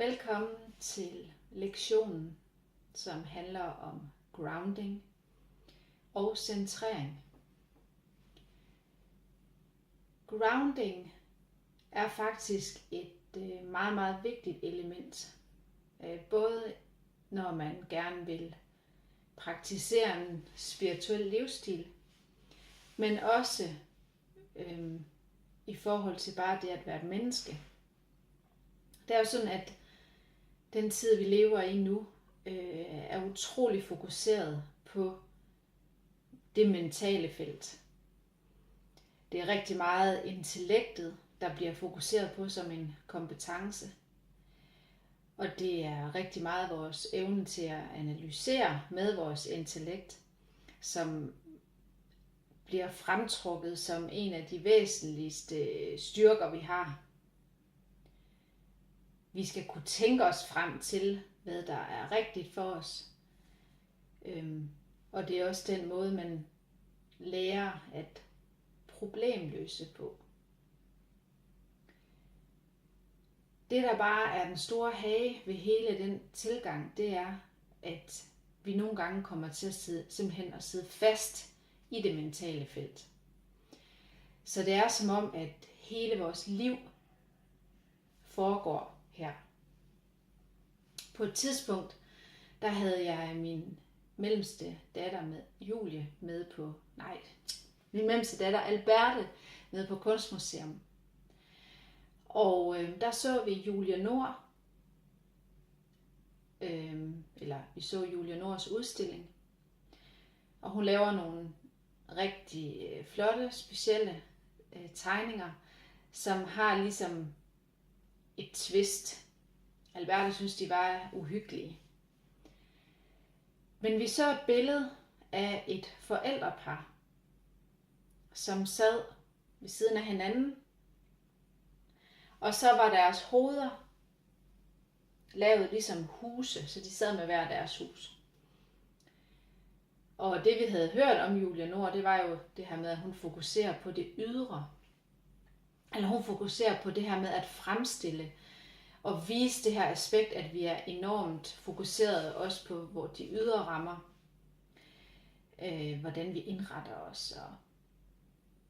Velkommen til lektionen, som handler om grounding og centrering. Grounding er faktisk et meget, meget vigtigt element, både når man gerne vil praktisere en spirituel livsstil, men også i forhold til bare det at være et menneske. Det er jo sådan, at den tid, vi lever i nu, er utrolig fokuseret på det mentale felt. Det er rigtig meget intellektet, der bliver fokuseret på som en kompetence. Og det er rigtig meget vores evne til at analysere med vores intellekt, som bliver fremtrukket som en af de væsentligste styrker, vi har. Vi skal kunne tænke os frem til, hvad der er rigtigt for os. Og det er også den måde, man lærer at problemløse på. Det, der bare er den store hage ved hele den tilgang, det er, at vi nogle gange kommer til simpelthen at sidde fast i det mentale felt. Så det er som om, at hele vores liv foregår her. På et tidspunkt, der havde jeg min mellemste datter med Julie med på, min mellemste datter Alberte med på Kunstmuseum. Og der så vi Julie Nord, vi så Julie Nords udstilling. Og hun laver nogle rigtig flotte, specielle tegninger, som har ligesom et twist. Alberte synes, de var uhyggelige. Men vi så et billede af et forældrepar, som sad ved siden af hinanden. Og så var deres hoveder lavet ligesom huse, så de sad med hver deres hus. Og det vi havde hørt om Julie Nord, det var jo det her med, at hun fokuserer på det ydre. Eller hun fokuserer på det her med at fremstille og vise det her aspekt, at vi er enormt fokuseret også på hvor de ydre rammer. Hvordan vi indretter os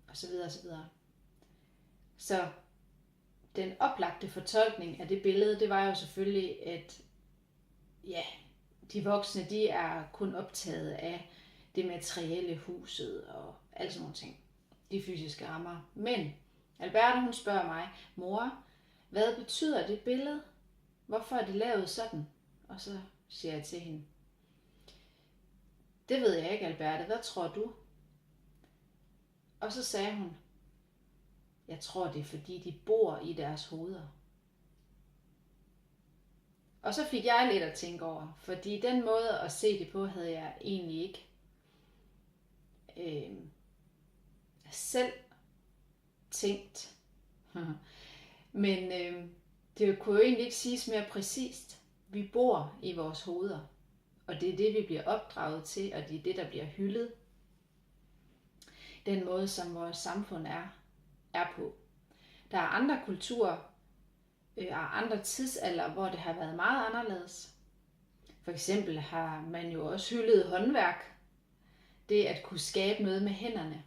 og så videre og så videre. Så den oplagte fortolkning af det billede, det var jo selvfølgelig, at de voksne, de er kun optaget af det materielle, huset og alle sådan nogle ting. De fysiske rammer. Men Alberte, hun spørger mig, mor, hvad betyder det billede? Hvorfor er det lavet sådan? Og så siger jeg til hende, det ved jeg ikke, Alberte. Hvad tror du? Og så sagde hun, jeg tror, det er fordi, de bor i deres hoveder. Og så fik jeg lidt at tænke over, fordi den måde at se det på, havde jeg egentlig ikke selv tænkt. Men det kunne jo egentlig ikke siges mere præcist. Vi bor i vores hoveder, og det er det, vi bliver opdraget til, og det er det, der bliver hyldet. Den måde, som vores samfund er på. Der er andre kulturer og andre tidsalder, hvor det har været meget anderledes. For eksempel har man jo også hyldet håndværk. Det at kunne skabe noget med hænderne.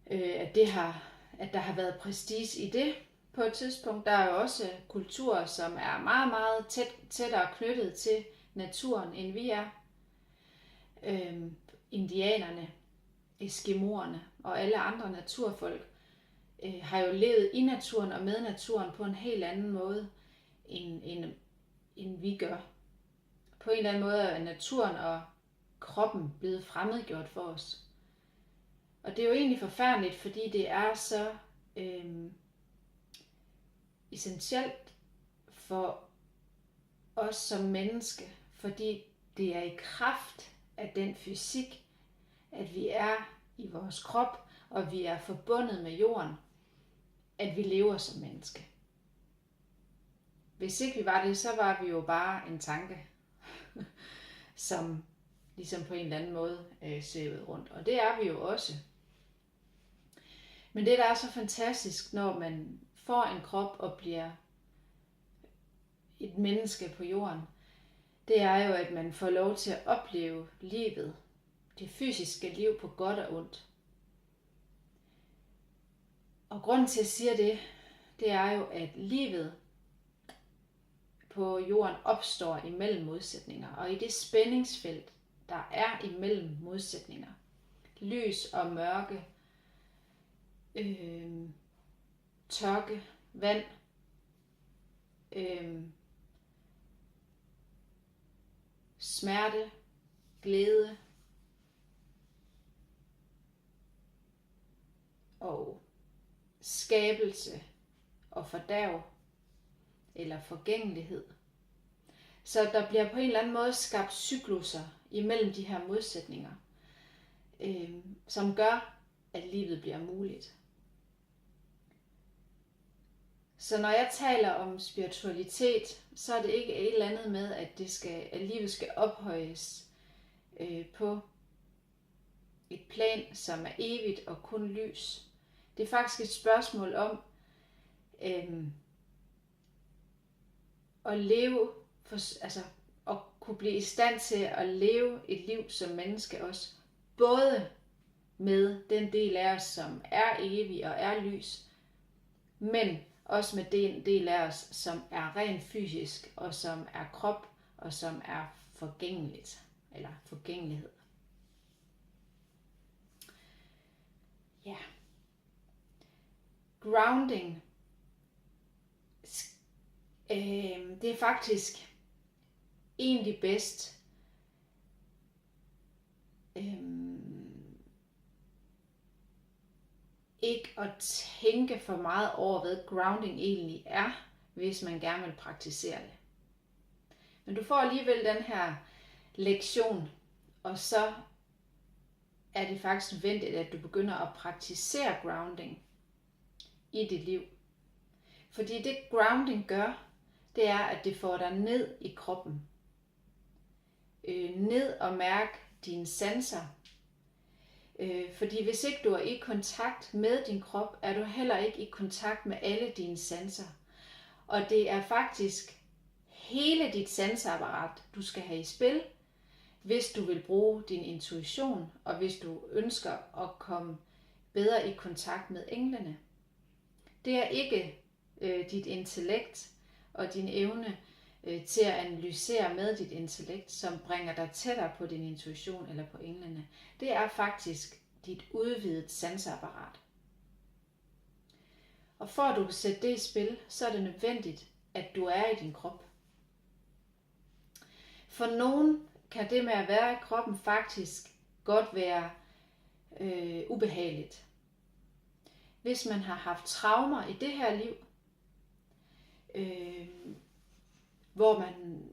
At der har været prestige i det på et tidspunkt. Der er jo også kulturer, som er meget, meget tættere knyttet til naturen, end vi er. Indianerne, eskimoerne og alle andre naturfolk har jo levet i naturen og med naturen på en helt anden måde, end vi gør. På en eller anden måde er naturen og kroppen blevet fremmedgjort for os. Og det er jo egentlig forfærdeligt, fordi det er så essentielt for os som menneske, fordi det er i kraft af den fysik, at vi er i vores krop, og vi er forbundet med jorden, at vi lever som menneske. Hvis ikke vi var det, så var vi jo bare en tanke, som ligesom på en eller anden måde svævede rundt. Og det er vi jo også. Men det, der er så fantastisk, når man får en krop og bliver et menneske på jorden, det er jo, at man får lov til at opleve livet, det fysiske liv på godt og ondt. Og grunden til, at jeg siger det, det er jo, at livet på jorden opstår imellem modsætninger. Og i det spændingsfelt, der er imellem modsætninger, lys og mørke, tørke, vand, smerte, glæde og skabelse og fordærv eller forgængelighed. Så der bliver på en eller anden måde skabt cyklusser imellem de her modsætninger, som gør, at livet bliver muligt. Så når jeg taler om spiritualitet, så er det ikke et eller andet med, at livet skal ophøjes på et plan, som er evigt og kun lys. Det er faktisk et spørgsmål om at leve, at kunne blive i stand til at leve et liv som menneske også. Både med den del af os, som er evig og er lys, men også med den del af os, som er rent fysisk, og som er krop, og som er forgængeligt, eller forgængelighed. Ja. Grounding, det er faktisk egentlig bedst ikke at tænke for meget over, hvad grounding egentlig er, hvis man gerne vil praktisere det. Men du får alligevel den her lektion, og så er det faktisk nødvendigt, at du begynder at praktisere grounding i dit liv. Fordi det grounding gør, det er, at det får dig ned i kroppen. Ned og mærke dine sanser. Fordi hvis ikke du er i kontakt med din krop, er du heller ikke i kontakt med alle dine sanser. Og det er faktisk hele dit sanseapparat, du skal have i spil, hvis du vil bruge din intuition, og hvis du ønsker at komme bedre i kontakt med englene. Det er ikke dit intellekt og din evne til at analysere med dit intellekt, som bringer dig tættere på din intuition eller på englene. Det er faktisk dit udvidet sanseapparat. Og for at du kan sætte det i spil, så er det nødvendigt, at du er i din krop. For nogen kan det med at være i kroppen faktisk godt være ubehageligt. Hvis man har haft traumer i det her liv, hvor man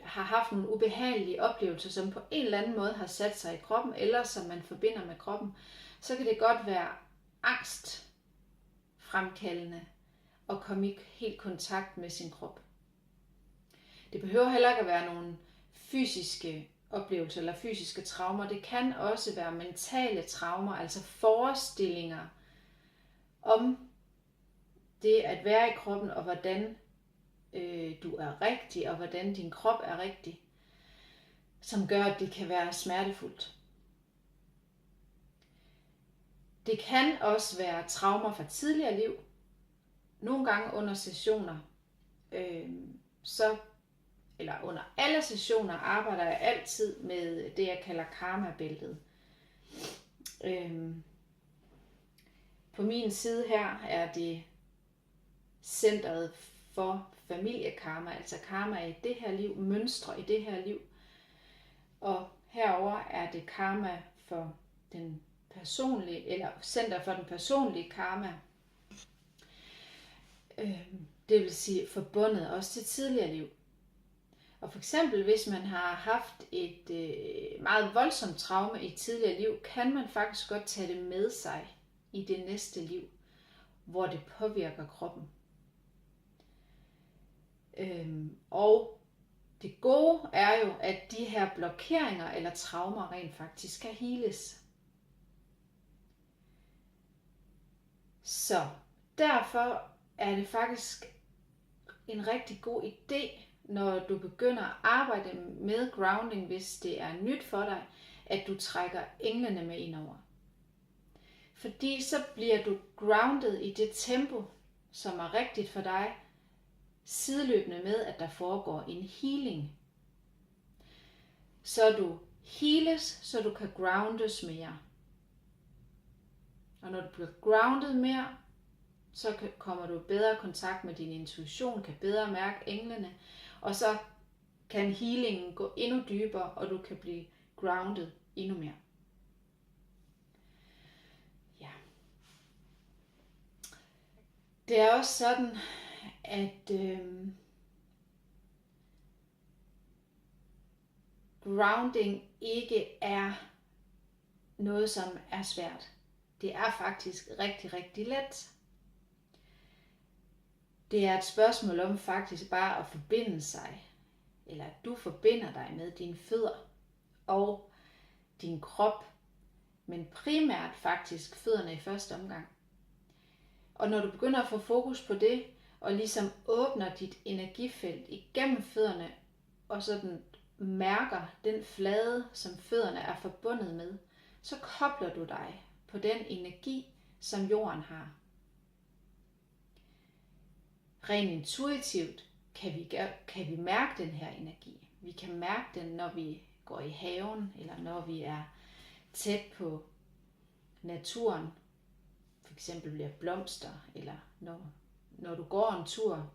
har haft nogle ubehagelige oplevelser, som på en eller anden måde har sat sig i kroppen, eller som man forbinder med kroppen, så kan det godt være angstfremkaldende at komme i helt kontakt med sin krop. Det behøver heller ikke at være nogle fysiske oplevelser eller fysiske traumer. Det kan også være mentale traumer, altså forestillinger om det at være i kroppen, og hvordan du er rigtig, og hvordan din krop er rigtig, som gør, at det kan være smertefuldt. Det kan også være traumer fra tidligere liv. Nogle gange under sessioner, eller under alle sessioner, arbejder jeg altid med det, jeg kalder karma-bæltet. På min side her er det centret for familiekarma, altså karma i det her liv, mønstre i det her liv. Og herover er det karma for den personlige, eller center for den personlige karma. Det vil sige forbundet også til tidligere liv. Og for eksempel, hvis man har haft et meget voldsomt traume i et tidligere liv, kan man faktisk godt tage det med sig i det næste liv, hvor det påvirker kroppen. Og det gode er jo, at de her blokeringer eller traumer rent faktisk kan heales. Så derfor er det faktisk en rigtig god idé, når du begynder at arbejde med grounding, hvis det er nyt for dig, at du trækker englene med ind over. Fordi så bliver du grounded i det tempo, som er rigtigt for dig, sideløbende med, at der foregår en healing. Så du heales, så du kan groundes mere. Og når du bliver grounded mere, så kommer du i bedre kontakt med din intuition, kan bedre mærke englene, og så kan healingen gå endnu dybere, og du kan blive grounded endnu mere. Ja. Det er også sådan, at grounding ikke er noget, som er svært. Det er faktisk rigtig, rigtig let. Det er et spørgsmål om faktisk bare at forbinde sig, eller at du forbinder dig med dine fødder og din krop, men primært faktisk fødderne i første omgang. Og når du begynder at få fokus på det, og ligesom åbner dit energifelt igennem fødderne, og sådan mærker den flade, som fødderne er forbundet med, så kobler du dig på den energi, som jorden har. Rent intuitivt kan vi mærke den her energi. Vi kan mærke den, når vi går i haven, eller når vi er tæt på naturen. For eksempel bliver blomster, eller når du går en tur.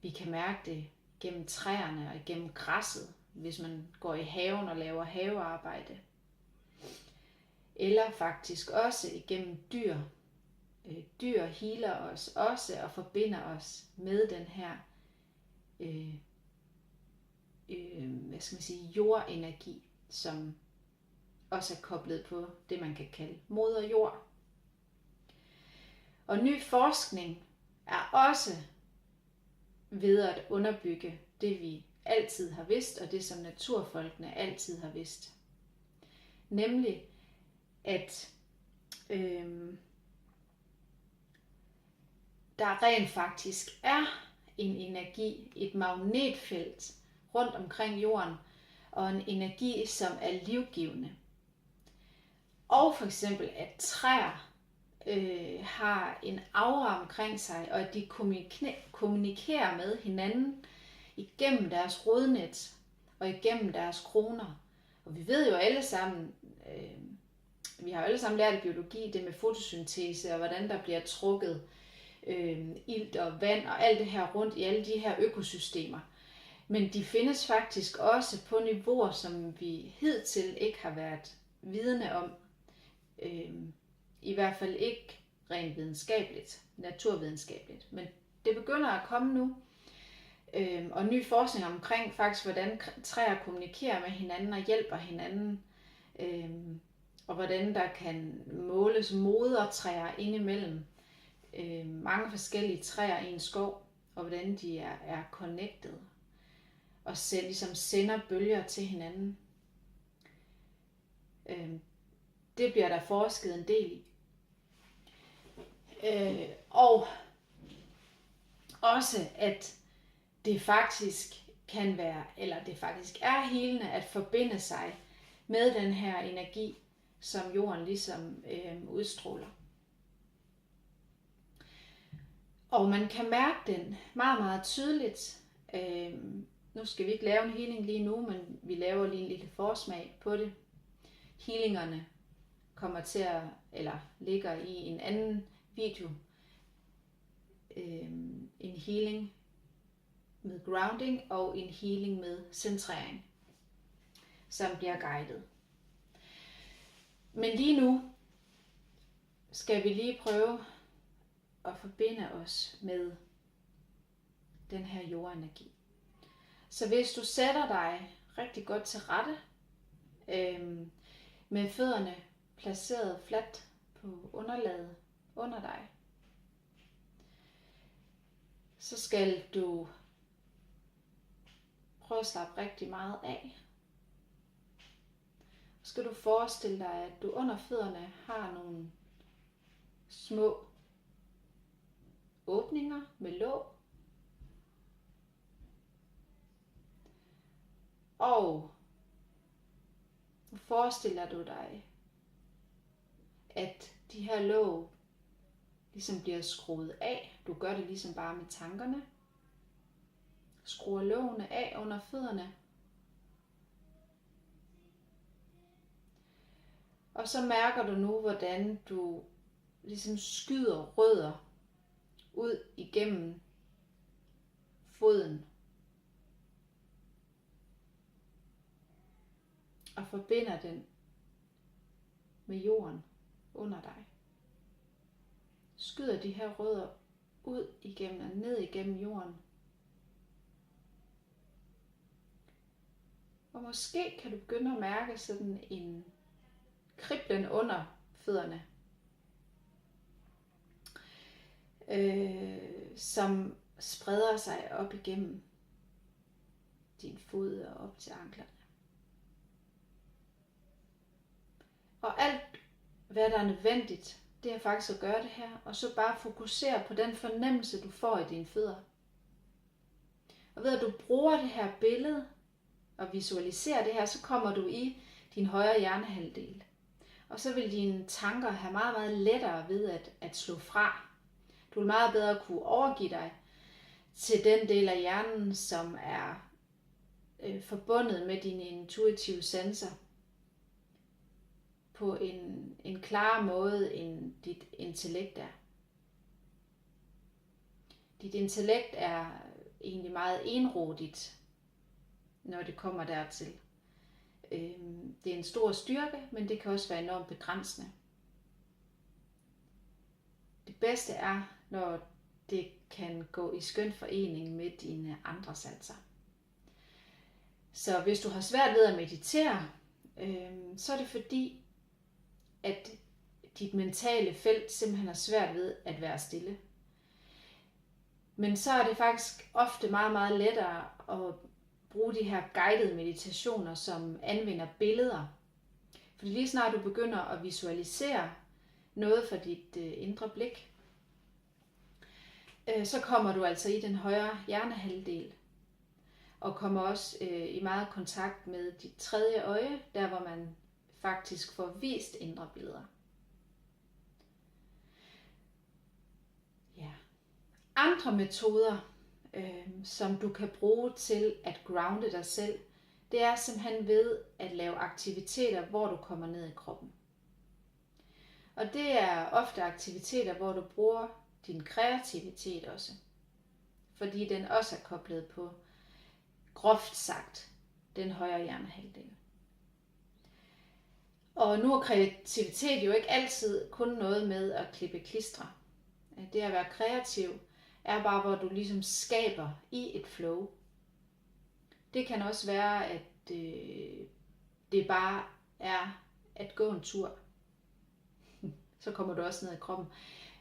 Vi kan mærke det gennem træerne og gennem græsset, hvis man går i haven og laver havearbejde. Eller faktisk også igennem dyr. Dyr healer os også og forbinder os med den her jordenergi, som også er koblet på det, man kan kalde moder jord. Og ny forskning er også ved at underbygge det, vi altid har vidst, og det, som naturfolkene altid har vidst. Nemlig, at der rent faktisk er en energi, et magnetfelt rundt omkring jorden, og en energi, som er livgivende. Og for eksempel, at træer har en aura omkring sig, og at de kommunikerer med hinanden igennem deres rodnet og igennem deres kroner. Og vi ved jo alle sammen, vi har jo alle sammen lært i biologi, det med fotosyntese, og hvordan der bliver trukket ilt og vand og alt det her rundt i alle de her økosystemer. Men de findes faktisk også på niveauer, som vi hidtil ikke har været vidne om. I hvert fald ikke rent videnskabeligt, naturvidenskabeligt. Men det begynder at komme nu. Og ny forskning omkring faktisk, hvordan træer kommunikerer med hinanden og hjælper hinanden. Og hvordan der kan måles modertræer indimellem mange forskellige træer i en skov, og hvordan de er connected og selv ligesom sender bølger til hinanden. Det bliver der forsket en del i. Og også at det faktisk kan være, eller det faktisk er helende at forbinde sig med den her energi, som jorden ligesom udstråler. Og man kan mærke den meget, meget tydeligt. Nu skal vi ikke lave en healing lige nu, men vi laver lige en lille forsmag på det. Healingerne kommer til at, eller ligger i en anden video. En healing med grounding og en healing med centrering, som bliver guidet. Men lige nu skal vi lige prøve at forbinde os med den her jordenergi. Så hvis du sætter dig rigtig godt til rette, med fødderne placeret fladt på underlaget under dig, så skal du prøve at slappe rigtig meget af. Så skal du forestille dig, at du under fødderne har nogle små åbninger med låg. Og nu forestiller du dig, at de her låg ligesom bliver skruet af. Du gør det ligesom bare med tankerne. Skruer lågene af under fødderne. Og så mærker du nu, hvordan du ligesom skyder rødder ud igennem foden. Og forbinder den med jorden under dig. Skyder de her rødder ud igennem og ned igennem jorden. Og måske kan du begynde at mærke sådan en kriblen under fødderne, som spreder sig op igennem din fod og op til anklerne. Og alt, hvad der er nødvendigt, det er faktisk at gøre det her, og så bare fokusere på den fornemmelse, du får i dine fødder. Og ved at du bruger det her billede og visualiserer det her, så kommer du i din højre hjernehalvdel. Og så vil dine tanker have meget, meget lettere ved at slå fra. Du vil meget bedre kunne overgive dig til den del af hjernen, som er forbundet med dine intuitive sanser på en klarere måde, end dit intellekt er. Dit intellekt er egentlig meget enrådigt, når det kommer dertil. Det er en stor styrke, men det kan også være enormt begrænsende. Det bedste er, når det kan gå i skøn forening med dine andre sanser. Så hvis du har svært ved at meditere, så er det fordi, at dit mentale felt simpelthen har svært ved at være stille. Men så er det faktisk ofte meget, meget lettere at bruge de her guidede meditationer, som anvender billeder. Fordi lige snart du begynder at visualisere noget for dit indre blik, så kommer du altså i den højre hjernehalvdel, og kommer også i meget kontakt med dit tredje øje, der hvor man faktisk får vist indre billeder. Ja. Andre metoder, som du kan bruge til at grounde dig selv, det er simpelthen ved at lave aktiviteter, hvor du kommer ned i kroppen. Og det er ofte aktiviteter, hvor du bruger din kreativitet også. Fordi den også er koblet på, groft sagt, den højre hjernehalvdel. Og nu er kreativitet jo ikke altid kun noget med at klippe klistre. Det at være kreativ er bare, hvor du ligesom skaber i et flow. Det kan også være, at det bare er at gå en tur. Så kommer du også ned i kroppen.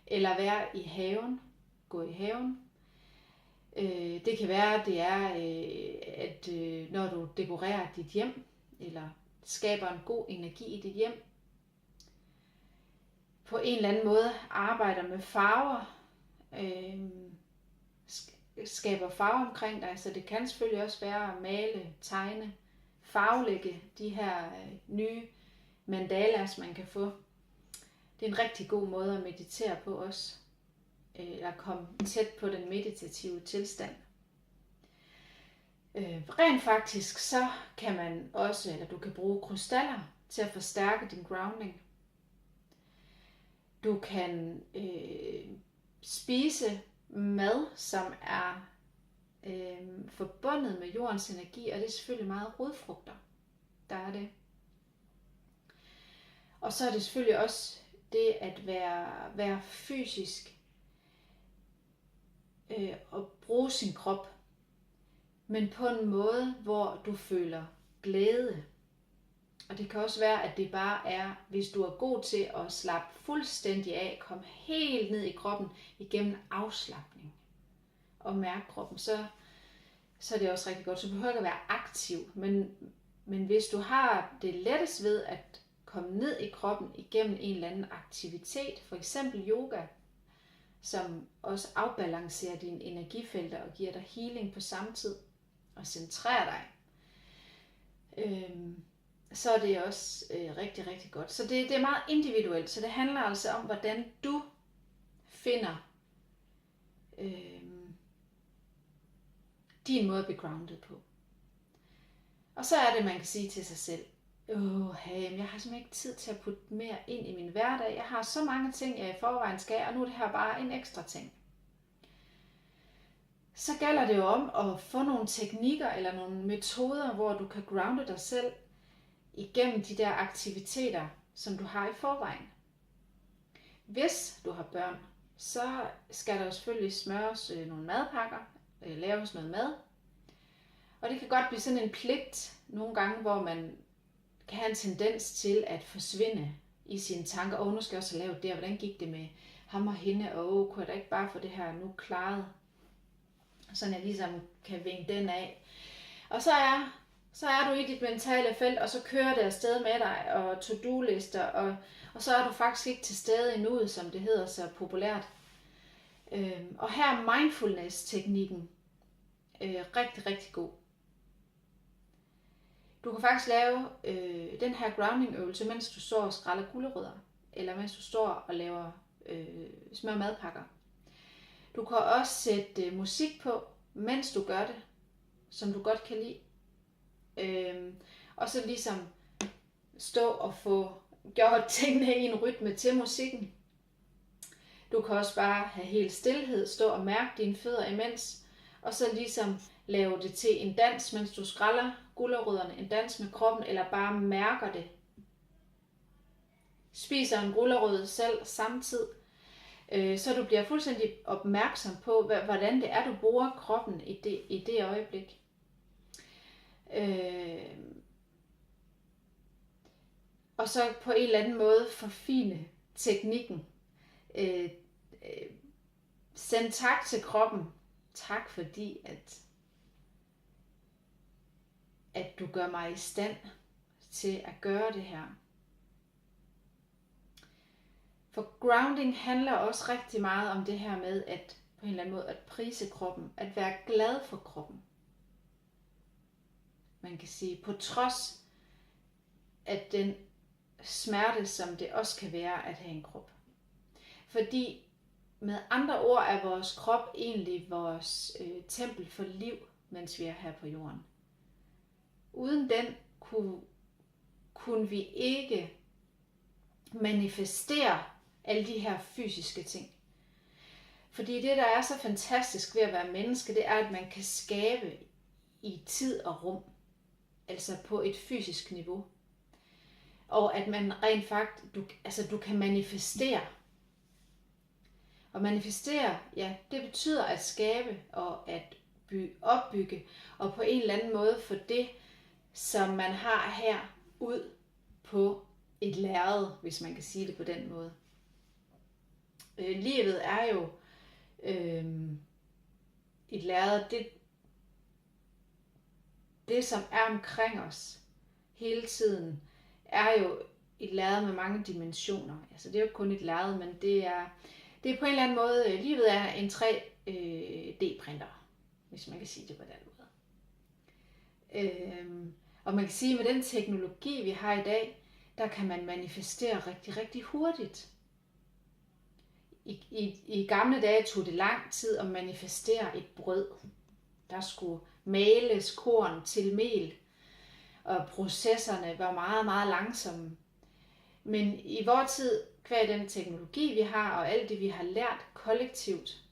Eller være i haven. Gå i haven. Det kan være, at det er, at når du dekorerer dit hjem, eller skaber en god energi i dit hjem, på en eller anden måde arbejder med farver, skaber farver omkring dig, så det kan selvfølgelig også være at male, tegne, farvelægge de her nye mandalas, man kan få. Det er en rigtig god måde at meditere på også, eller komme tæt på den meditative tilstand. Rent faktisk så kan man også, eller du kan bruge krystaller til at forstærke din grounding. Du kan spise mad, som er forbundet med jordens energi, og det er selvfølgelig meget rodfrugter, der er det. Og så er det selvfølgelig også det at være fysisk og bruge sin krop, men på en måde, hvor du føler glæde. Og det kan også være, at det bare er, hvis du er god til at slappe fuldstændig af, komme helt ned i kroppen igennem afslapning og mærke kroppen, så er det også rigtig godt. Så du behøver ikke at være aktiv, men hvis du har det lettest ved at komme ned i kroppen igennem en eller anden aktivitet, for eksempel yoga, som også afbalancerer dine energifelter og giver dig healing på samme tid og centrerer dig, så er det også rigtig, rigtig godt. Så det er meget individuelt, så det handler altså om, hvordan du finder din måde at blive grounded på. Og så er det, man kan sige til sig selv, hey, jeg har simpelthen ikke tid til at putte mere ind i min hverdag. Jeg har så mange ting, jeg i forvejen skal, og nu er det her bare en ekstra ting. Så gælder det jo om at få nogle teknikker eller nogle metoder, hvor du kan grounde dig selv igennem de der aktiviteter, som du har i forvejen. Hvis du har børn, så skal der jo selvfølgelig smøres nogle madpakker, laves noget mad. Og det kan godt blive sådan en pligt nogle gange, hvor man kan have en tendens til at forsvinde i sine tanker. Nu skal jeg også have lavet det, og hvordan gik det med ham og hende, kunne jeg da ikke bare få det her nu klaret? Sådan jeg ligesom kan vinge den af. Og så er du i dit mentale felt, og så kører det afsted med dig, og to-do-lister, og så er du faktisk ikke til stede i nuet, som det hedder så populært. Og her er mindfulness-teknikken rigtig, rigtig god. Du kan faktisk lave den her grounding-øvelse, mens du står og skræller gulerødder, eller mens du står og laver smør madpakker. Du kan også sætte musik på, mens du gør det, som du godt kan lide. Og så ligesom stå og få gjort tingene i en rytme til musikken. Du kan også bare have helt stilhed, stå og mærke dine fødder imens, og så ligesom lave det til en dans, mens du skræller gulerødderne, en dans med kroppen, eller bare mærker det. Spiser en gulerod selv samtidig, så du bliver fuldstændig opmærksom på, hvordan det er, du bruger kroppen i det øjeblik. Og så på en eller anden måde forfine teknikken. Send tak til kroppen. Tak fordi, at du gør mig i stand til at gøre det her. For grounding handler også rigtig meget om det her med, at på en eller anden måde at prise kroppen, at være glad for kroppen. Man kan sige, på trods af den smerte, som det også kan være at have en krop. Fordi med andre ord er vores krop egentlig vores tempel for liv, mens vi er her på jorden. Uden den kunne vi ikke manifestere alle de her fysiske ting. Fordi det, der er så fantastisk ved at være menneske, det er, at man kan skabe i tid og rum. Altså på et fysisk niveau. Og at man rent faktisk, du kan manifestere. Og manifestere, ja, det betyder at skabe og at opbygge. Og på en eller anden måde få det, som man har her, ud på et lærred, hvis man kan sige det på den måde. Livet er jo et lærred, det som er omkring os hele tiden, er jo et lærred med mange dimensioner. Altså det er jo kun et lærred, men det er på en eller anden måde, livet er en 3D-printer, hvis man kan sige det på den måde. Og man kan sige, at med den teknologi, vi har i dag, der kan man manifestere rigtig, rigtig hurtigt. I gamle dage tog det lang tid at manifestere et brød. Der skulle males korn til mel, og processerne var meget, meget langsomme. Men i vores tid, qua den teknologi, vi har, og alt det, vi har lært kollektivt,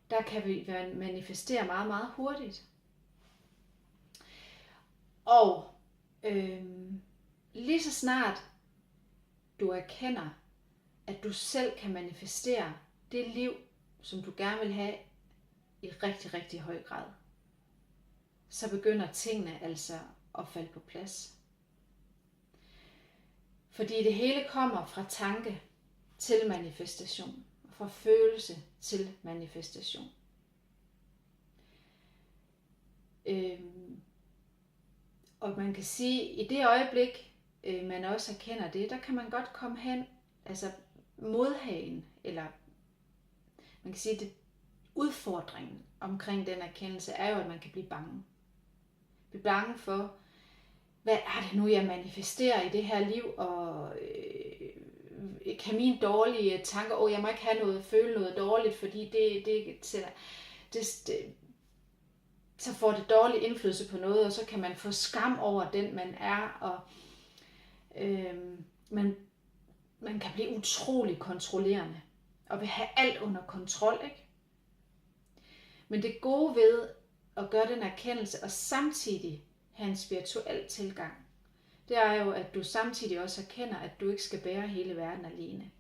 der kan vi manifestere meget, meget hurtigt. Og lige så snart du erkender, at du selv kan manifestere det liv, som du gerne vil have i rigtig, rigtig høj grad, så begynder tingene altså at falde på plads. Fordi det hele kommer fra tanke til manifestation, og fra følelse til manifestation. Og man kan sige, at i det øjeblik, man også erkender det, der kan man godt komme hen, altså modhagen, eller man kan sige, at udfordringen omkring den erkendelse er jo, at man kan blive bange. Blive bange for, hvad er det nu, jeg manifesterer i det her liv, og kan mine dårlige tanker, jeg må ikke have noget, føle noget dårligt, fordi så får det dårlig indflydelse på noget, og så kan man få skam over den, man er, og man kan blive utrolig kontrollerende, og vil have alt under kontrol, ikke? Men det gode ved at gøre den erkendelse, og samtidig have en spirituel tilgang, det er jo, at du samtidig også erkender, at du ikke skal bære hele verden alene.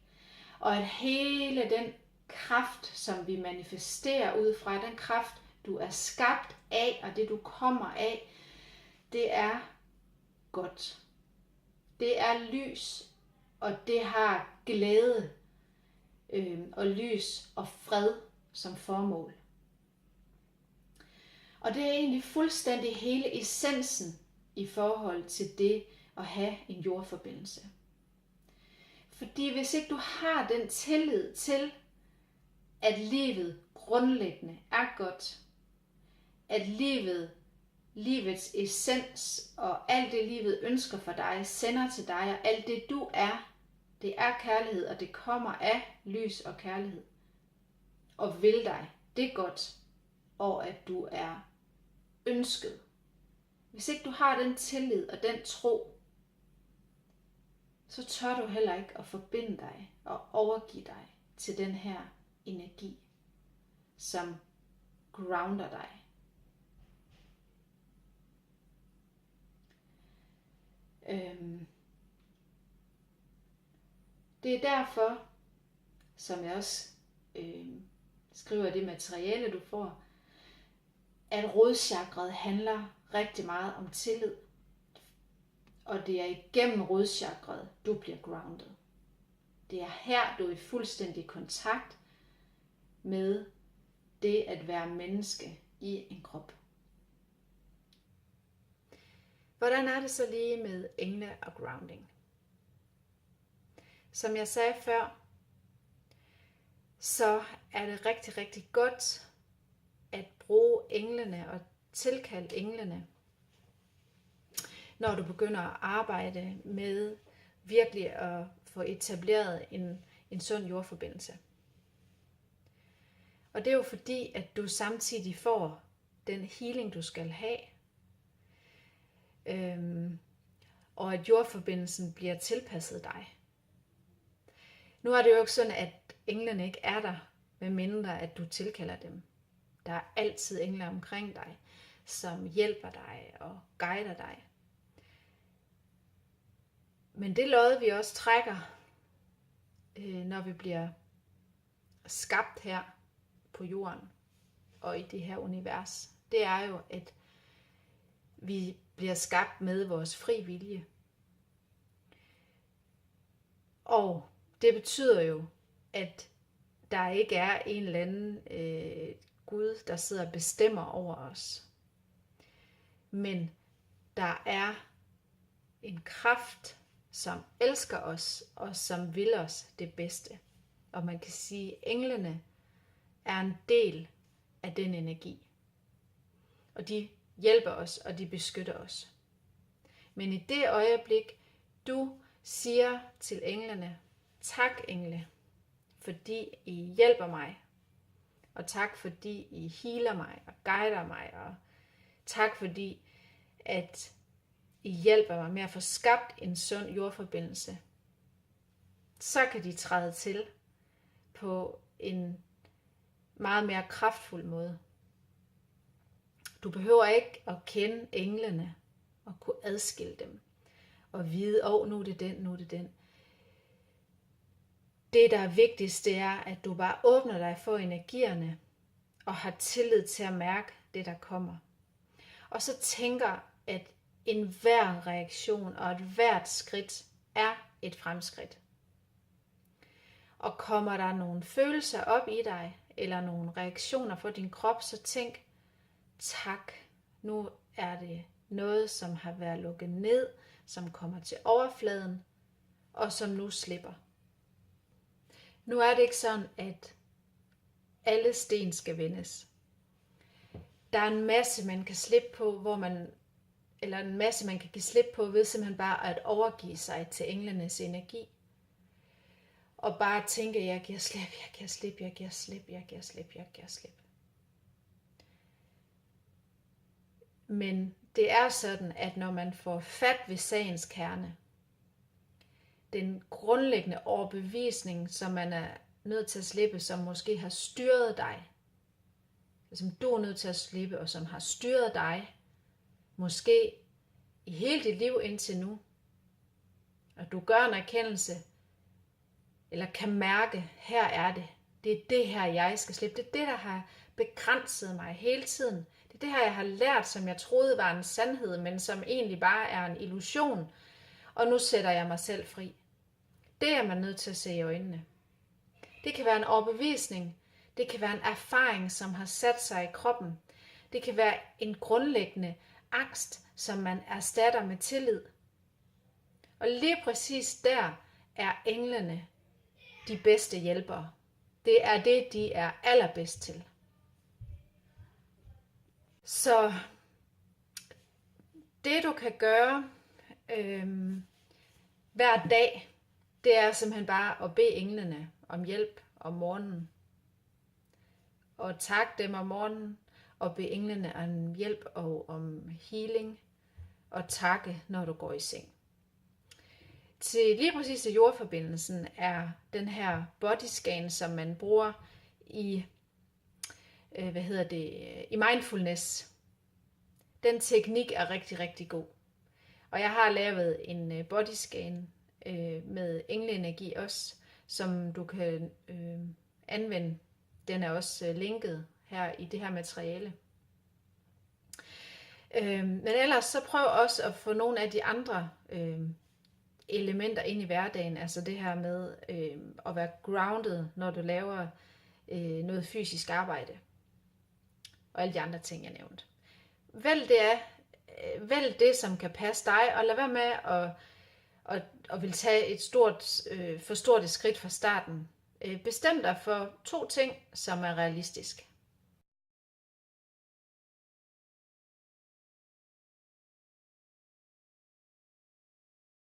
Og at hele den kraft, som vi manifesterer ud fra, den kraft, du er skabt af, og det du kommer af, det er godt. Det er lys, og det har glæde og lys og fred som formål. Og det er egentlig fuldstændig hele essensen i forhold til det at have en jordforbindelse. Fordi hvis ikke du har den tillid til, at livet grundlæggende er godt, at livets essens og alt det livet ønsker for dig, sender til dig, og alt det du er, det er kærlighed, og det kommer af lys og kærlighed. Og vil dig det godt, og at du er ønsket. Hvis ikke du har den tillid og den tro, så tør du heller ikke at forbinde dig og overgive dig til den her energi, som grounder dig. Det er derfor, som jeg også skriver i det materiale, du får, at rodchakret handler rigtig meget om tillid. Og det er igennem rodchakret, du bliver grounded. Det er her, du er i fuldstændig kontakt med det at være menneske i en krop. Hvordan er det så lige med engle og grounding? Som jeg sagde før, så er det rigtig, rigtig godt at bruge englene og tilkalde englene, når du begynder at arbejde med virkelig at få etableret en sund jordforbindelse. Og det er jo fordi, at du samtidig får den healing, du skal have, og at jordforbindelsen bliver tilpasset dig. Nu er det jo ikke sådan, at englene ikke er der, medmindre at du tilkalder dem. Der er altid engler omkring dig, som hjælper dig og guider dig. Men det lod vi også trækker, når vi bliver skabt her på jorden og i det her univers, det er jo, at vi bliver skabt med vores fri vilje. Og det betyder jo, at der ikke er en eller anden Gud, der sidder og bestemmer over os. Men der er en kraft, som elsker os, og som vil os det bedste. Og man kan sige, at englene er en del af den energi. Og de hjælper os, og de beskytter os. Men i det øjeblik, du siger til englene, tak engle, fordi I hjælper mig, og tak fordi I healer mig og guider mig, og tak fordi at I hjælper mig med at få skabt en sund jordforbindelse, så kan de træde til på en meget mere kraftfuld måde. Du behøver ikke at kende englene og kunne adskille dem og vide, nu er det den, nu er det den. Det, der er vigtigst, det er, at du bare åbner dig for energierne og har tillid til at mærke det, der kommer. Og så tænker, at enhver reaktion og et hvert skridt er et fremskridt. Og kommer der nogle følelser op i dig, eller nogle reaktioner for din krop, så tænk, tak, nu er det noget, som har været lukket ned, som kommer til overfladen, og som nu slipper. Nu er det ikke sådan, at alle sten skal vendes. Der er en masse, man kan slippe på, hvor man eller en masse, man kan give slip på, ved simpelthen bare at overgive sig til englenes energi. Og bare tænke, jeg giver slip, jeg giver slip, jeg giver slip, jeg giver slip, jeg giver slip. Men det er sådan, at når man får fat ved sagens kerne, den grundlæggende overbevisning, som man er nødt til at slippe, som måske har styret dig, som du er nødt til at slippe, og som har styret dig, måske i hele dit liv indtil nu, og du gør en erkendelse, eller kan mærke, her er det. Det er det her, jeg skal slippe. Det er det, der har begrænset mig hele tiden. Det er det her, jeg har lært, som jeg troede var en sandhed, men som egentlig bare er en illusion. Og nu sætter jeg mig selv fri. Det er man nødt til at se i øjnene. Det kan være en overbevisning. Det kan være en erfaring, som har sat sig i kroppen. Det kan være en grundlæggende angst, som man erstatter med tillid. Og lige præcis der er englene de bedste hjælpere. Det er det, de er allerbedst til. Så det du kan gøre hver dag, det er simpelthen bare at bede englene om hjælp om morgenen. Og takke dem om morgenen, og bede englene om hjælp og om healing, og takke, når du går i seng. Til lige præcis til jordforbindelsen er den her bodyscan, som man bruger i, i mindfulness. Den teknik er rigtig, rigtig god. Og jeg har lavet en bodyscan med engleenergi også, som du kan anvende. Den er også linket her i det her materiale. Men ellers så prøv også at få nogle af de andre elementer ind i hverdagen, altså det her med at være grounded, når du laver noget fysisk arbejde, og alle de andre ting, jeg nævnte. Vælg det, som kan passe dig, og lad være med at vil tage et for stort et skridt fra starten. Bestem dig for 2 ting, som er realistisk.